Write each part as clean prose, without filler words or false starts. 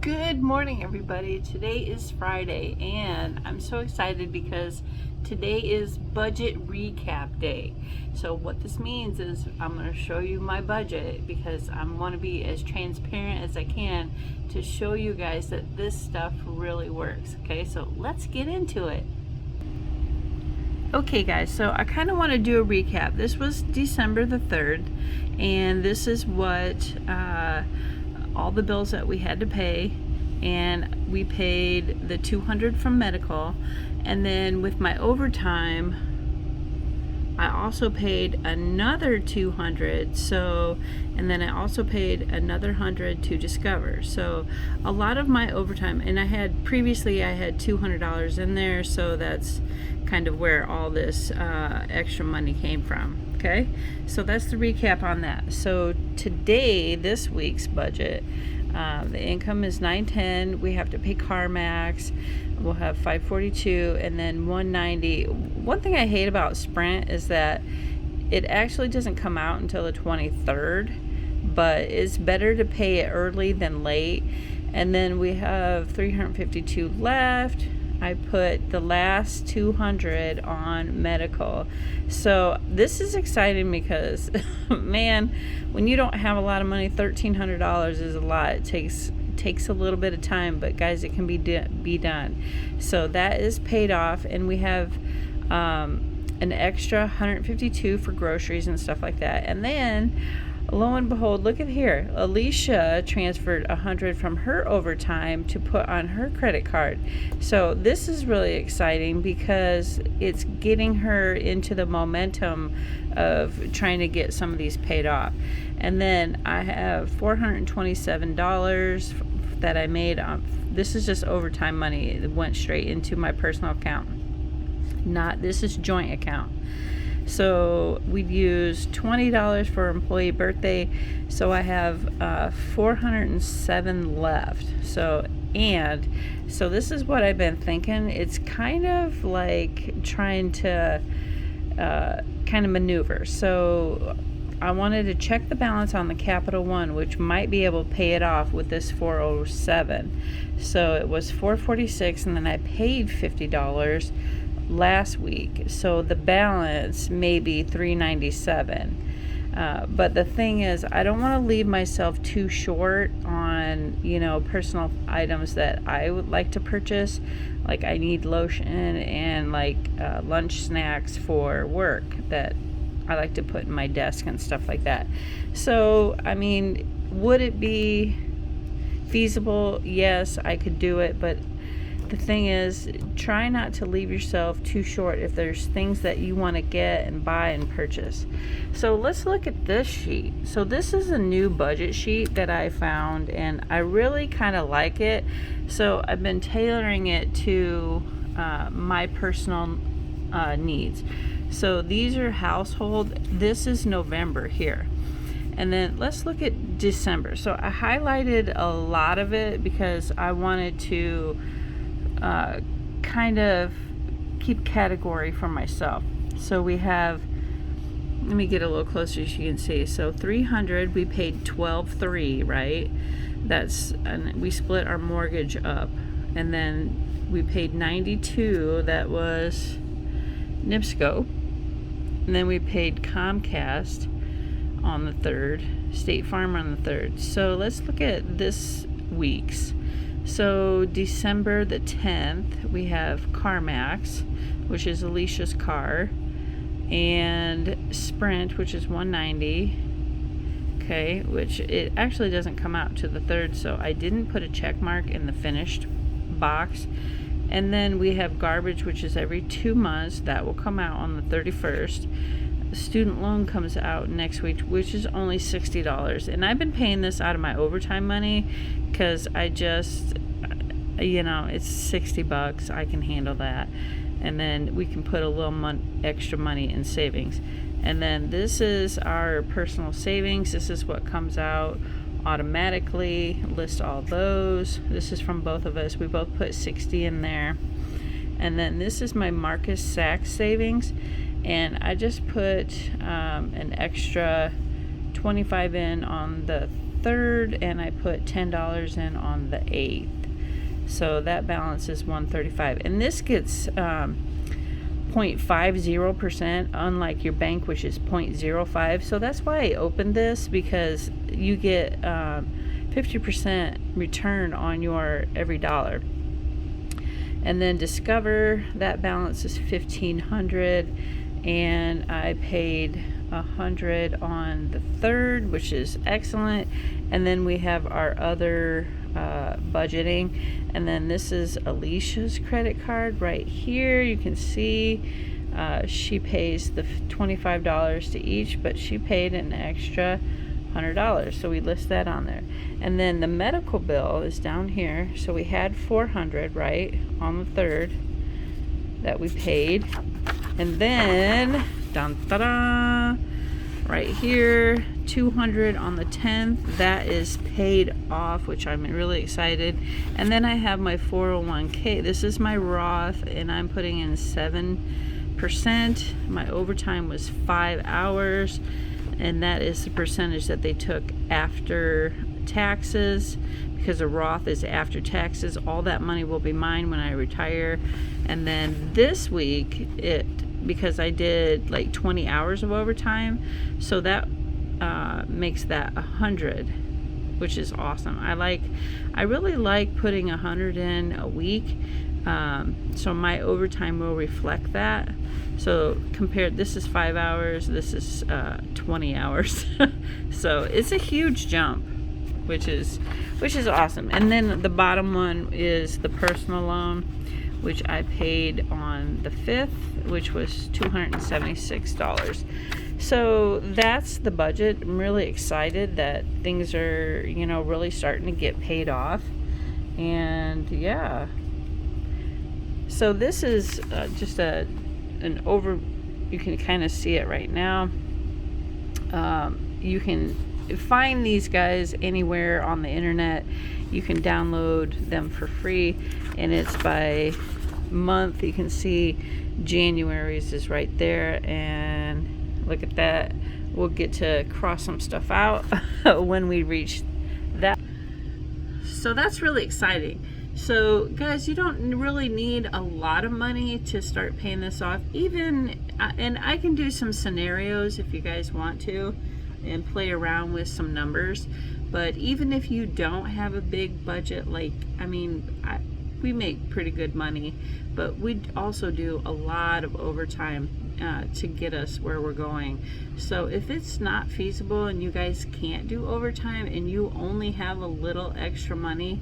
Good morning, everybody. Today is Friday, and I'm so excited because today is budget recap day. So what this means is I'm going to show you my budget because I want to be as transparent as I can to show you guys that this stuff really works. Okay, so let's get into it. Okay guys, so I kind of want to do a recap. This was December the 3rd, and this is what all the bills that we had to pay, and we paid the $200 from medical, and then with my overtime I also paid another $200, so, and then I also paid another $100 to Discover. So a lot of my overtime, and I had $200 in there, so that's kind of where all this extra money came from. Okay, so that's the recap on that. So today, this week's budget, the income is $910. We have to pay CarMax. We'll have $542 and then $190. One thing I hate about Sprint is that it actually doesn't come out until the 23rd, but it's better to pay it early than late. And then we have $352 left. I put the last $200 on medical. So this is exciting because man, when you don't have a lot of money, $1,300 is a lot. It takes a little bit of time, but guys, it can be done. So that is paid off, and we have an extra $152 for groceries and stuff like that. And then lo and behold, look at here, Alicia transferred $100 from her overtime to put on her credit card. So this is really exciting because it's getting her into the momentum of trying to get some of these paid off. And then I have $427 that I made on, this is just overtime money. It went straight into my personal account. This is joint account. So we've used $20 for employee birthday, so I have $407 left. So this is what I've been thinking. It's kind of like trying to kind of maneuver. So I wanted to check the balance on the Capital One, which might be able to pay it off with this $407. So it was $446, and then I paid $50 last week, so the balance may be $397. But the thing is, I don't want to leave myself too short on personal items that I would like to purchase. Like I need lotion and lunch snacks for work that I like to put in my desk and stuff like that. So I mean, would it be feasible? Yes, I could do it, but the thing is, try not to leave yourself too short if there's things that you want to get and buy and purchase. So let's look at this sheet. So this is a new budget sheet that I found, and I really kind of like it. So I've been tailoring it to my personal needs. So these are household. This is November here. And then let's look at December. So I highlighted a lot of it because I wanted to kind of keep category for myself. So we have, let me get a little closer so you can see. So $300, we paid $12.3, right? And we split our mortgage up, and then we paid $92. That was NIPSCO, and then we paid Comcast on the 3rd, State Farm on the 3rd. So let's look at this week's. So December the 10th, we have CarMax, which is Alicia's car, and Sprint, which is $190. Okay, which it actually doesn't come out to the 3rd, so I didn't put a check mark in the finished box. And then we have garbage, which is every 2 months. That will come out on the 31st. The student loan comes out next week, which is only $60. And I've been paying this out of my overtime money because I just, it's $60. I can handle that. And then we can put a little extra money in savings. And then this is our personal savings. This is what comes out automatically. List all those. This is from both of us. We both put 60 in there. And then this is my Marcus Sachs savings, and I just put an extra 25 in on the 3rd, and I put $10 in on the 8th. So that balance is $135, and this gets 0.50%, unlike your bank, which is 0.05. So that's why I opened this, because you get 50% return on your every dollar. And then Discover, that balance is $1,500, and I paid $100 on the 3rd, which is excellent. And then we have our other budgeting, and then this is Alicia's credit card right here. You can see she pays the $25 to each, but she paid an extra $100, so we list that on there. And then the medical bill is down here, so we had $400 right on the 3rd that we paid, and then dun, da-da, right here, $200 on the 10th. That is paid off, which I'm really excited. And then I have my 401k. This is my Roth, and I'm putting in 7%. My overtime was 5 hours, and that is the percentage that they took after taxes, because a Roth is after taxes. All that money will be mine when I retire. And then this week, because I did like 20 hours of overtime, so that makes that 100, which is awesome. I really like putting 100 in a week, so my overtime will reflect that. So compared, this is 5 hours, this is 20 hours. So it's a huge jump, which is awesome. And then the bottom one is the personal loan, which I paid on the 5th, which was $276. So that's the budget. I'm really excited that things are, really starting to get paid off. And yeah. So this is just an over, you can kind of see it right now. You can find these guys anywhere on the internet. You can download them for free, and it's by month. You can see January's is right there, and look at that. We'll get to cross some stuff out when we reach that. So that's really exciting. So guys, you don't really need a lot of money to start paying this off. And I can do some scenarios if you guys want to, and play around with some numbers. But even if you don't have a big budget, we make pretty good money, but we also do a lot of overtime to get us where we're going. So if it's not feasible and you guys can't do overtime and you only have a little extra money,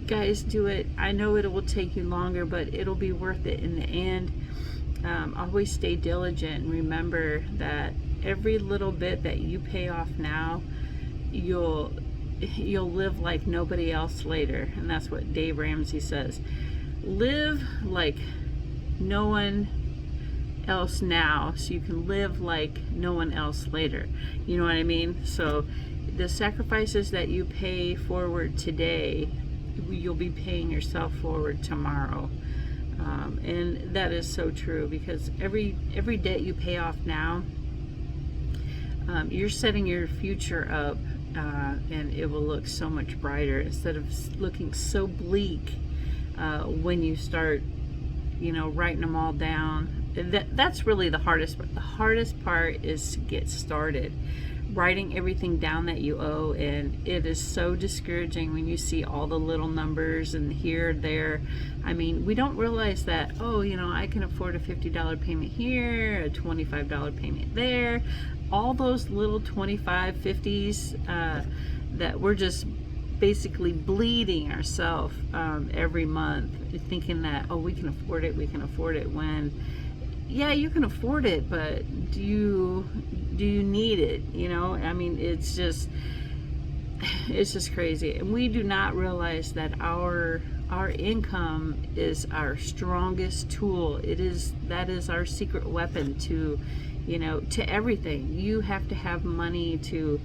guys, do it. I know it will take you longer, but it'll be worth it in the end. Always stay diligent, and remember that every little bit that you pay off now, you'll live like nobody else later. And that's what Dave Ramsey says. Live like no one else now, so you can live like no one else later. You know what I mean? So the sacrifices that you pay forward today, you'll be paying yourself forward tomorrow. And that is so true, because every debt you pay off now, you're setting your future up, and it will look so much brighter instead of looking so bleak when you start, writing them all down. That's really the hardest part. The hardest part is to get started, writing everything down that you owe, and it is so discouraging when you see all the little numbers and here, there. We don't realize that, I can afford a $50 payment here, a $25 payment there, all those little 25, 50s that we're just basically bleeding ourselves every month, thinking that, we can afford it, when, yeah, you can afford it, but do you need it? It's just crazy. And we do not realize that our income is our strongest tool. That is our secret weapon to everything. You have to have money to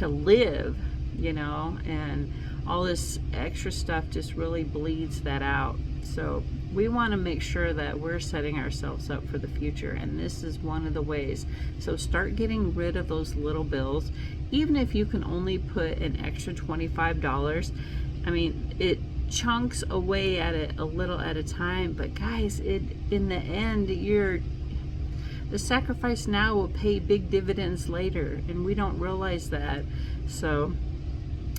live, and all this extra stuff just really bleeds that out. So we want to make sure that we're setting ourselves up for the future, and this is one of the ways. So start getting rid of those little bills, even if you can only put an extra $25. I mean, it chunks away at it a little at a time, but guys, in the end, the sacrifice now will pay big dividends later, and we don't realize that. So,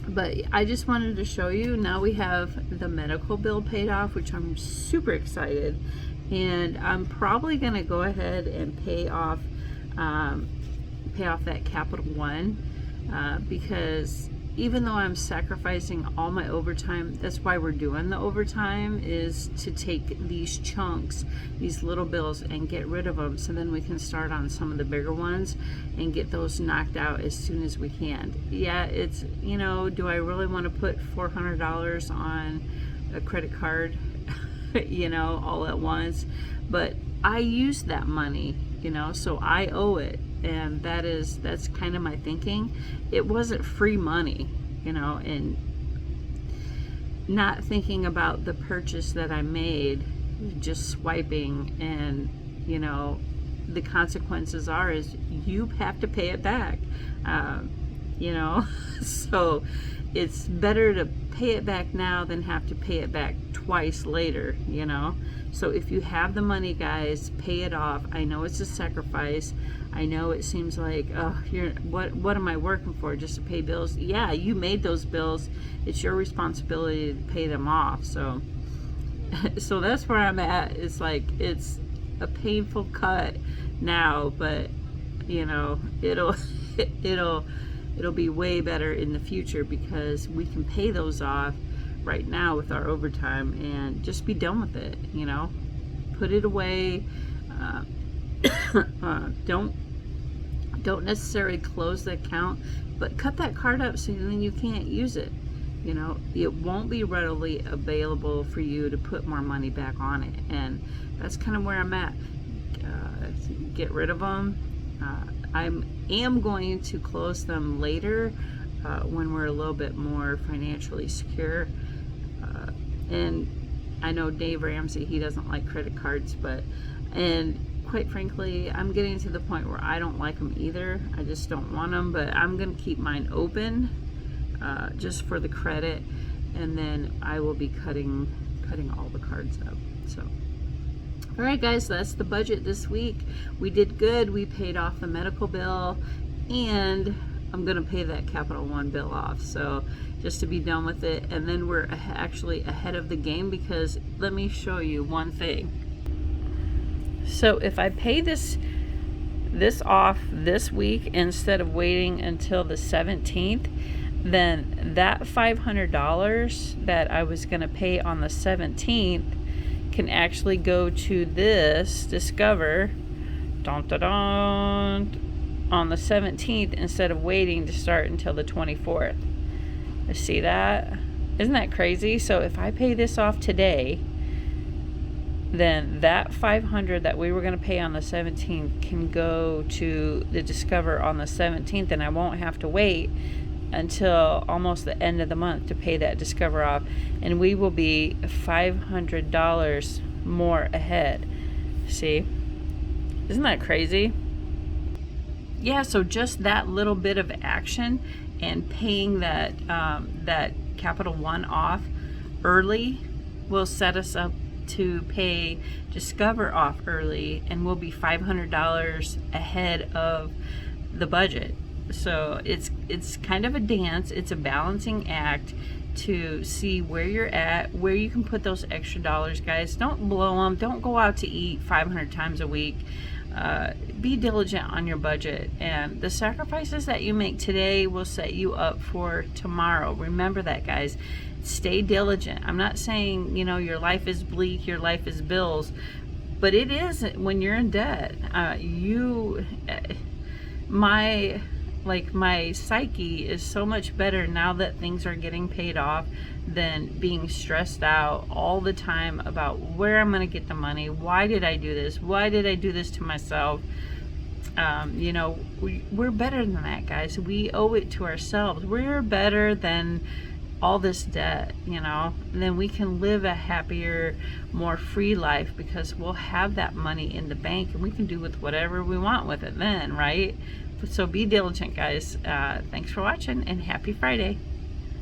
but I just wanted to show you, now we have the medical bill paid off, which I'm super excited, and I'm probably going to go ahead and pay off that Capital One, because even though I'm sacrificing all my overtime, that's why we're doing the overtime, is to take these chunks, these little bills, and get rid of them, so then we can start on some of the bigger ones and get those knocked out as soon as we can. Yeah, it's, you know, do I really want to put $400 on a credit card, you know, all at once? But I use that money, you know, so I owe it. And that's kind of my thinking. It wasn't free money, you know, and not thinking about the purchase that I made, just swiping, and, you know, the consequences is you have to pay it back, you know. So it's better to pay it back now than have to pay it back twice later, you know. So if you have the money, guys, pay it off. I know it's a sacrifice. I know it seems like, oh, what am I working for, just to pay bills? Yeah, you made those bills. It's your responsibility to pay them off. So so that's where I'm at. It's like, it's a painful cut now, but you know, it'll be way better in the future, because we can pay those off right now with our overtime and just be done with it, you know. Put it away. Don't necessarily close the account, but cut that card up so then you can't use it. You know, it won't be readily available for you to put more money back on it, and that's kind of where I'm at. Get rid of them. I am going to close them later, when we're a little bit more financially secure. And I know Dave Ramsey, he doesn't like credit cards, and quite frankly, I'm getting to the point where I don't like them either. I just don't want them, but I'm going to keep mine open, just for the credit, and then I will be cutting all the cards up. So, all right, guys, so that's the budget this week. We did good. We paid off the medical bill, and I'm going to pay that Capital One bill off. So just to be done with it, and then we're actually ahead of the game, because let me show you one thing. So if I pay this off this week instead of waiting until the 17th, then that $500 that I was going to pay on the 17th can actually go to this Discover on the 17th instead of waiting to start until the 24th. See that? Isn't that crazy? So if I pay this off today, then that $500 that we were going to pay on the 17th can go to the Discover on the 17th, and I won't have to wait until almost the end of the month to pay that Discover off, and we will be $500 more ahead. See? Isn't that crazy? Yeah, so just that little bit of action and paying that Capital One off early will set us up to pay Discover off early, and we'll be $500 ahead of the budget. So it's kind of a dance. It's a balancing act to see where you're at, where you can put those extra dollars, guys. Don't blow them. Don't go out to eat 500 times a week. Be diligent on your budget, and the sacrifices that you make today will set you up for tomorrow. Remember that, guys. Stay diligent. I'm not saying, you know, your life is bleak, your life is bills, but it is when you're in debt. My psyche is so much better now that things are getting paid off than being stressed out all the time about where I'm going to get the money. Why did I do this? Why did I do this to myself? You know, we're better than that, guys. We owe it to ourselves. We're better than all this debt, and then we can live a happier, more free life because we'll have that money in the bank and we can do with whatever we want with it then, right? So be diligent, guys. Thanks for watching and happy Friday.